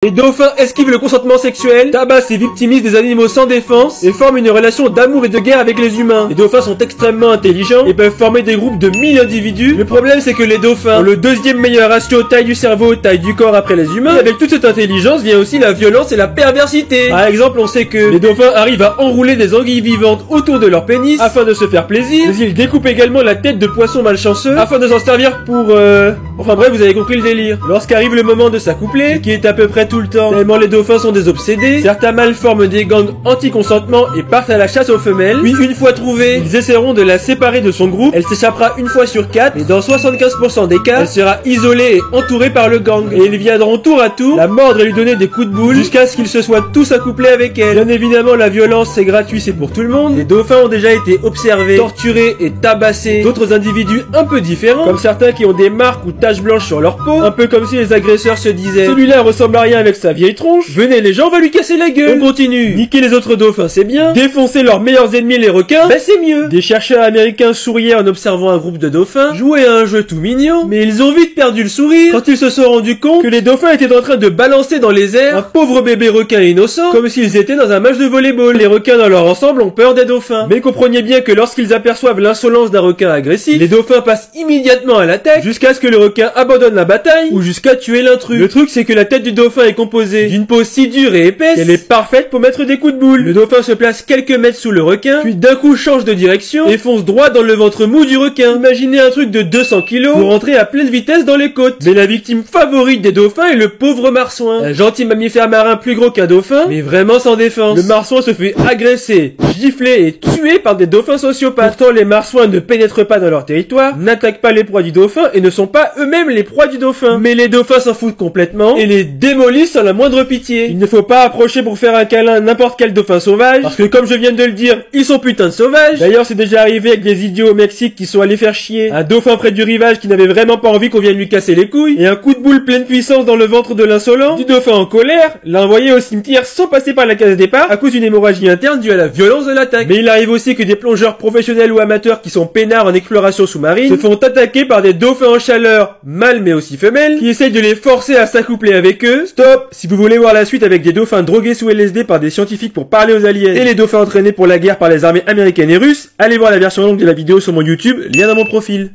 Les dauphins esquivent le consentement sexuel, tabassent et victimisent des animaux sans défense, et forment une relation d'amour et de guerre avec les humains. Les dauphins sont extrêmement intelligents, et peuvent former des groupes de 1000 individus. Le problème c'est que les dauphins ont le deuxième meilleur ratio taille du cerveau, taille du corps après les humains. Et avec toute cette intelligence vient aussi la violence et la perversité. Par exemple, on sait que les dauphins arrivent à enrouler des anguilles vivantes autour de leur pénis, afin de se faire plaisir. Mais ils découpent également la tête de poissons malchanceux, afin de s'en servir pour Enfin bref, vous avez compris le délire. Lorsqu'arrive le moment de s'accoupler, qui est à peu près tout le temps, tellement les dauphins sont des obsédés, certains mâles forment des gangs anti-consentement et partent à la chasse aux femelles. Puis une fois trouvée, ils essaieront de la séparer de son groupe. Elle s'échappera une fois sur 4, et dans 75% des cas, elle sera isolée et entourée par le gang. Et ils viendront tour à tour la mordre et lui donner des coups de boule, jusqu'à ce qu'ils se soient tous accouplés avec elle. Bien évidemment, la violence c'est gratuit, c'est pour tout le monde. Les dauphins ont déjà été observés, torturés et tabassés d'autres individus un peu différents, comme certains qui ont des marques ou taches blanches sur leur peau, un peu comme si les agresseurs se disaient: celui-là ressemble à rien avec sa vieille tronche, venez les gens, on va lui casser la gueule. On continue. Niquer les autres dauphins c'est bien, défoncer leurs meilleurs ennemis les requins, bah c'est mieux. Des chercheurs américains souriaient en observant un groupe de dauphins jouer à un jeu tout mignon, mais ils ont vite perdu le sourire quand ils se sont rendus compte que les dauphins étaient en train de balancer dans les airs un pauvre bébé requin innocent, comme s'ils étaient dans un match de volleyball. Les requins dans leur ensemble ont peur des dauphins, mais comprenez bien que lorsqu'ils aperçoivent l'insolence d'un requin agressif, les dauphins passent immédiatement à l'attaque, jusqu'à ce que le requin abandonne la bataille, ou jusqu'à tuer l'intrus. Le truc c'est que la tête du dauphin est composée d'une peau si dure et épaisse qu'elle est parfaite pour mettre des coups de boule. Le dauphin se place quelques mètres sous le requin, puis d'un coup change de direction et fonce droit dans le ventre mou du requin. Imaginez un truc de 200 kilos pour rentrer à pleine vitesse dans les côtes. Mais la victime favorite des dauphins est le pauvre marsouin, un gentil mammifère marin plus gros qu'un dauphin, mais vraiment sans défense. Le marsouin se fait agresser, gifler et tuer par des dauphins sociopathes. Pourtant les marsouins ne pénètrent pas dans leur territoire, n'attaquent pas les proies du dauphin et ne sont pas eux-mêmes les proies du dauphin. Mais les dauphins s'en foutent complètement et les démolissent sans la moindre pitié. Il ne faut pas approcher pour faire un câlin à n'importe quel dauphin sauvage, parce que comme je viens de le dire, ils sont putain de sauvages. D'ailleurs c'est déjà arrivé avec des idiots au Mexique qui sont allés faire chier un dauphin près du rivage qui n'avait vraiment pas envie qu'on vienne lui casser les couilles, et un coup de boule pleine puissance dans le ventre de l'insolent du dauphin en colère l'a envoyé au cimetière sans passer par la case départ à cause d'une hémorragie interne due à la violence de l'attaque. Mais il arrive aussi que des plongeurs professionnels ou amateurs qui sont peinards en exploration sous-marine se font attaquer par des dauphins en chaleur, mâles mais aussi femelles, qui essayent de les forcer à s'accoupler avec eux. Stop! Si vous voulez voir la suite avec des dauphins drogués sous LSD par des scientifiques pour parler aux aliens et les dauphins entraînés pour la guerre par les armées américaines et russes, allez voir la version longue de la vidéo sur mon YouTube, lien dans mon profil.